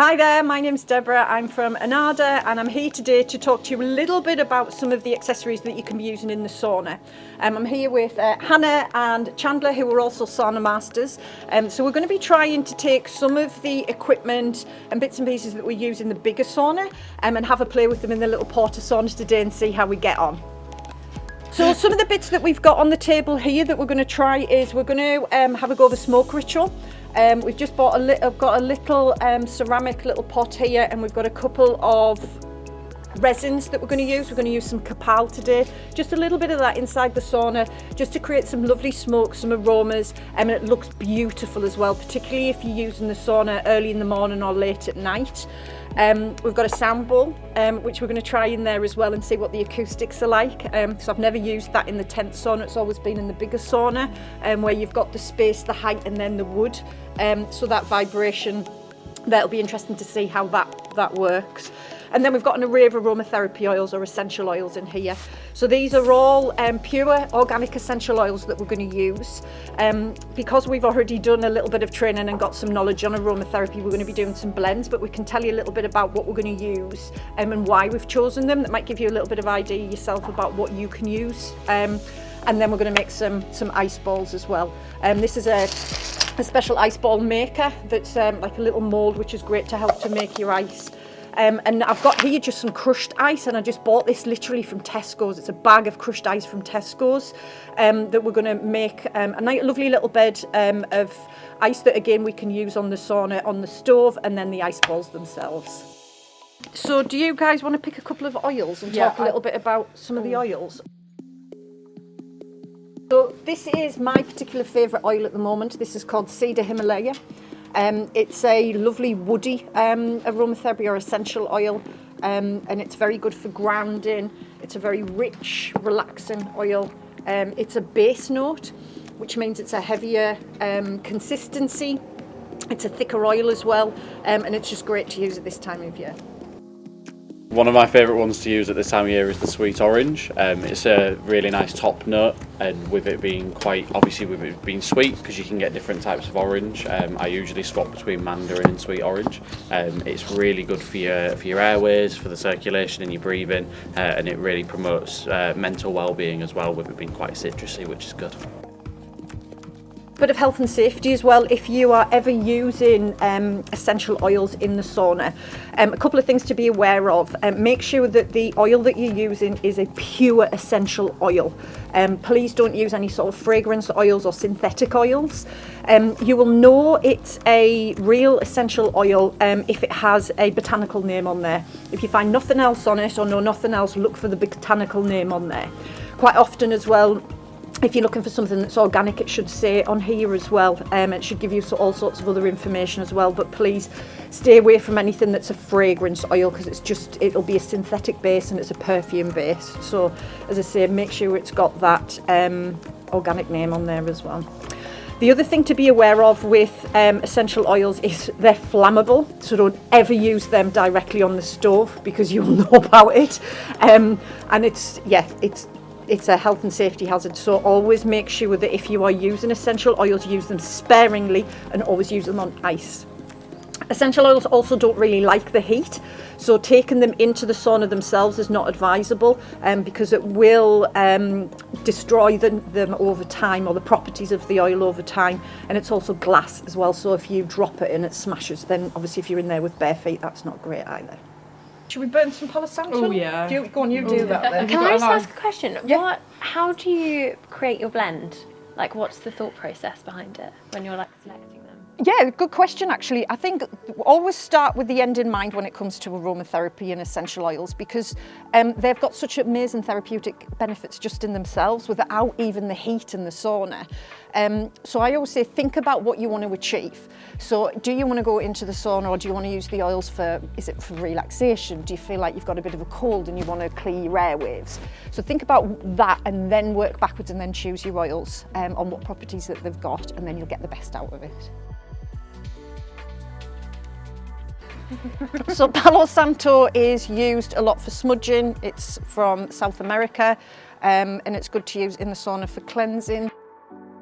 Hi there, my name's Deborah, I'm from Anada and I'm here today to talk to you a little bit about some of the accessories that you can be using in the sauna. I'm here with Hannah and Chandler, who are also Sauna Masters. So we're going to be trying to take some of the equipment and bits and pieces that we use in the bigger sauna and have a play with them in the little PortaSauna today and see how we get on. So some of the bits that we've got on the table here that we're going to try is we're going to have a go of a smoke ritual. We've just bought I've got a little ceramic little pot here, and we've got a couple of resins that we're going to use. We're going to use some copal today, just a little bit of that inside the sauna, just to create some lovely smoke, some aromas, and it looks beautiful as well, particularly if you're using the sauna early in the morning or late at night. We've got a sound bowl, which we're going to try in there as well and see what the acoustics are like. So I've never used that in the tent sauna, it's always been in the bigger sauna, where you've got the space, the height, and then the wood. So that vibration, that'll be interesting to see how that works. And then we've got an array of aromatherapy oils or essential oils in here. So these are all pure organic essential oils that we're going to use. Because we've already done a little bit of training and got some knowledge on aromatherapy, we're going to be doing some blends, but we can tell you a little bit about what we're going to use and why we've chosen them. That might give you a little bit of idea yourself about what you can use. And then we're going to make some ice balls as well. This is a special ice ball maker that's like a little mould, which is great to help to make your ice. And I've got here just some crushed ice, and I just bought this literally from Tesco's. It's a bag of crushed ice from Tesco's that we're going to make a nice, lovely little bed of ice that again we can use on the sauna, on the stove, and then the ice balls themselves. So do you guys want to pick a couple of oils and talk a little bit about some of the oils? So this is my particular favourite oil at the moment. This is called Cedar Himalaya. It's a lovely woody aromatherapy or essential oil, and it's very good for grounding. It's a very rich, relaxing oil. It's a base note, which means it's a heavier consistency. It's a thicker oil as well, and it's just great to use at this time of year. One of my favourite ones to use at this time of year is the sweet orange. It's a really nice top note, and with it being with it being sweet, because you can get different types of orange. I usually swap between mandarin and sweet orange. It's really good for your airways, for the circulation in your breathing, and it really promotes mental well-being as well, with it being quite citrusy, which is good. Bit of health and safety as well if you are ever using essential oils in the sauna. A couple of things to be aware of. Make sure that the oil that you're using is a pure essential oil. Please don't use any sort of fragrance oils or synthetic oils. You will know it's a real essential oil if it has a botanical name on there. If you find nothing else on it or know nothing else, look for the botanical name on there. Quite often as well, if you're looking for something that's organic, it should say on here as well. It should give you all sorts of other information as well, but please stay away from anything that's a fragrance oil, because it'll be a synthetic base and it's a perfume base. So as I say, make sure it's got that organic name on there as well. The other thing to be aware of with essential oils is they're flammable, so don't ever use them directly on the stove, because you'll know about it. And it's a health and safety hazard, so always make sure that if you are using essential oils, use them sparingly and always use them on ice. Essential oils also don't really like the heat, so taking them into the sauna themselves is not advisable, because it will destroy them over time, or the properties of the oil over time. And it's also glass as well, so if you drop it and it smashes, then obviously if you're in there with bare feet, that's not great either. Should we burn some PortaSauna? Oh yeah. Do that then. Can I just ask a question? Yeah. How do you create your blend? Like, what's the thought process behind it when you're selecting them? Yeah, good question actually. I think always start with the end in mind when it comes to aromatherapy and essential oils, because they've got such amazing therapeutic benefits just in themselves without even the heat in the sauna. So I always say, think about what you want to achieve. So do you want to go into the sauna, or do you want to use the oils is it for relaxation? Do you feel like you've got a bit of a cold and you want to clear your airwaves? So think about that and then work backwards and then choose your oils on what properties that they've got, and then you'll get the best out of it. So Palo Santo is used a lot for smudging. It's from South America, and it's good to use in the sauna for cleansing.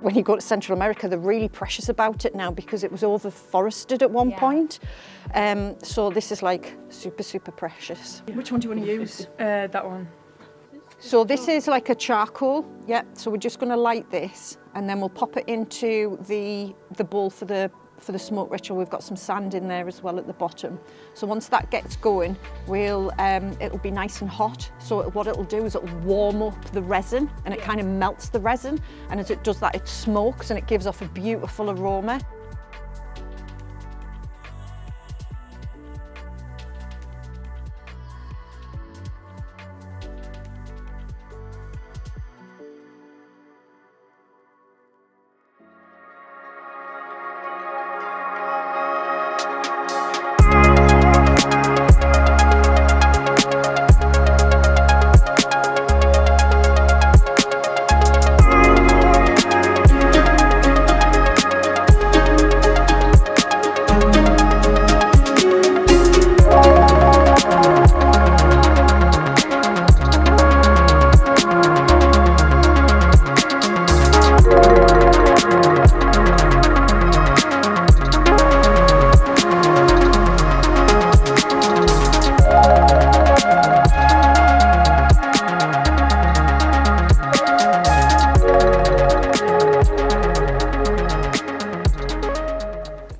When you go to Central America, they're really precious about it now because it was over-forested at one point. So this is like super, super precious. Which one do you want to use? That one. So this is like a charcoal, yeah. So we're just going to light this and then we'll pop it into the bowl for the smoke ritual. We've got some sand in there as well at the bottom. So once that gets going, it'll be nice and hot. So what it'll do is it'll warm up the resin and it kind of melts the resin. And as it does that, it smokes and it gives off a beautiful aroma.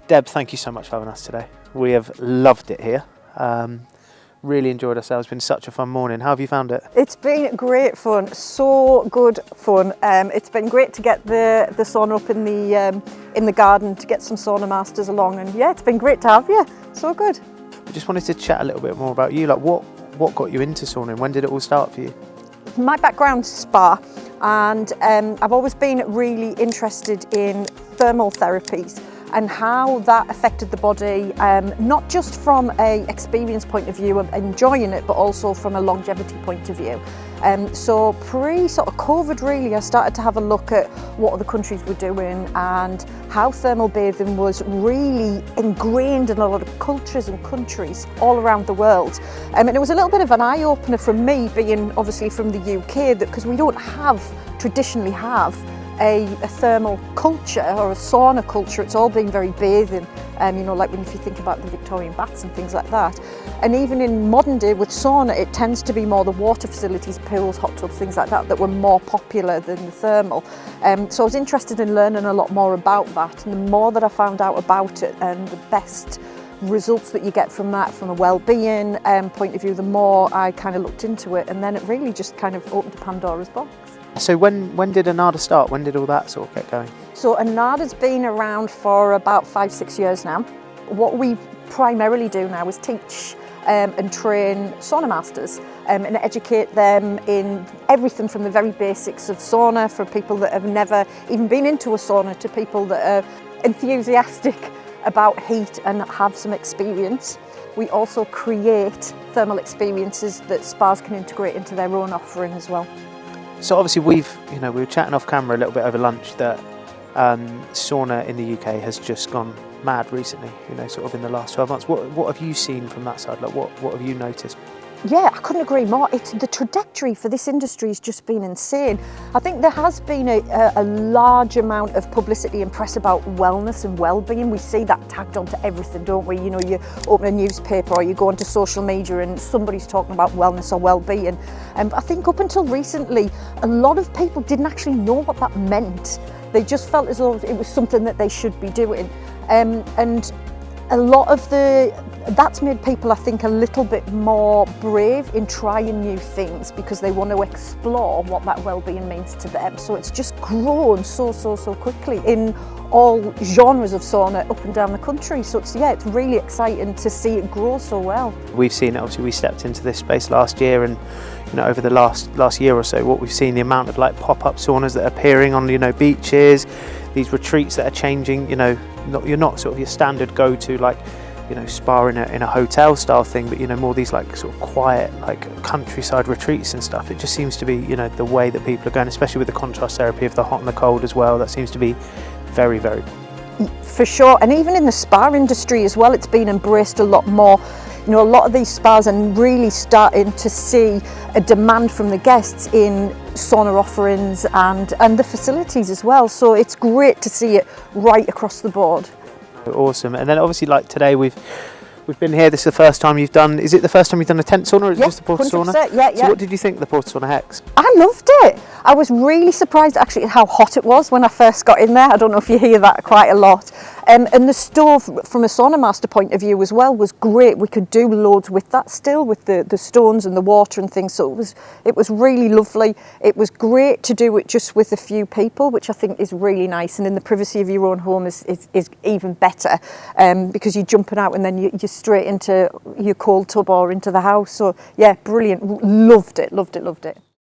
Deb, thank you so much for having us today. We have loved it here. Really enjoyed ourselves. It's been such a fun morning. How have you found it? It's been great fun, so good fun. It's been great to get the sauna up in the garden, to get some Sauna Masters along, and yeah, it's been great to have you. So good. We just wanted to chat a little bit more about you. Like, what got you into sauna and when did it all start for you? My background's spa, and I've always been really interested in thermal therapies and how that affected the body, not just from an experience point of view of enjoying it, but also from a longevity point of view. So sort of COVID really, I started to have a look at what other countries were doing and how thermal bathing was really ingrained in a lot of cultures and countries all around the world. And it was a little bit of an eye-opener for me, being obviously from the UK, because we don't traditionally have a thermal culture or a sauna culture. It's all been very bathing, you know, like if you think about the Victorian baths and things like that. And even in modern day with sauna, it tends to be more the water facilities, pools, hot tubs, things like that were more popular than the thermal. So I was interested in learning a lot more about that, and the more that I found out about it and the best results that you get from that from a well-being point of view, the more I kind of looked into it, and then it really just kind of opened a Pandora's box. So when did Anada start? When did all that sort of get going? So Anada's been around for about 5-6 years now. What we primarily do now is teach and train sauna masters and educate them in everything from the very basics of sauna for people that have never even been into a sauna to people that are enthusiastic about heat and have some experience. We also create thermal experiences that spas can integrate into their own offering as well. So obviously we were chatting off camera a little bit over lunch that sauna in the UK has just gone mad recently, you know, sort of in the last 12 months. What have you seen from that side? Like what have you noticed? Yeah, I couldn't agree more. The trajectory for this industry has just been insane. I think there has been a large amount of publicity and press about wellness and well-being. We see that tagged onto everything, don't we? You know, you open a newspaper or you go onto social media and somebody's talking about wellness or well-being. I think up until recently, a lot of people didn't actually know what that meant. They just felt as though it was something that they should be doing. And a lot of that's made people, I think, a little bit more brave in trying new things because they want to explore what that well-being means to them. So it's just grown so quickly in all genres of sauna up and down the country. So it's really exciting to see it grow so well. We've seen it, obviously we stepped into this space last year, and you know, over the last year or so, what we've seen, the amount of like pop-up saunas that are appearing on, you know, beaches, these retreats that are changing, you know, you're not sort of your standard go-to like, you know, spa in a hotel style thing, but you know, more these like sort of quiet like countryside retreats and stuff. It just seems to be, you know, the way that people are going, especially with the contrast therapy of the hot and the cold as well. That seems to be very, very for sure. And even in the spa industry as well, it's been embraced a lot more. you know, a lot of these spas are really starting to see a demand from the guests in sauna offerings and the facilities as well. So it's great to see it right across the board. Awesome. And then obviously, like today, we've been here. This is the first time you've done. Is it the first time you've done a tent sauna, or is it just the PortaSauna? Yeah. So what did you think of the PortaSauna Hex? I loved it. I was really surprised actually at how hot it was when I first got in there. I don't know if you hear that quite a lot. And the stove, from a Sauna Master point of view as well, was great. We could do loads with that still, with the stones and the water and things. So it was really lovely. It was great to do it just with a few people, which I think is really nice. And in the privacy of your own home is even better, because you're jumping out and then you're straight into your cold tub or into the house. So yeah, brilliant. Loved it.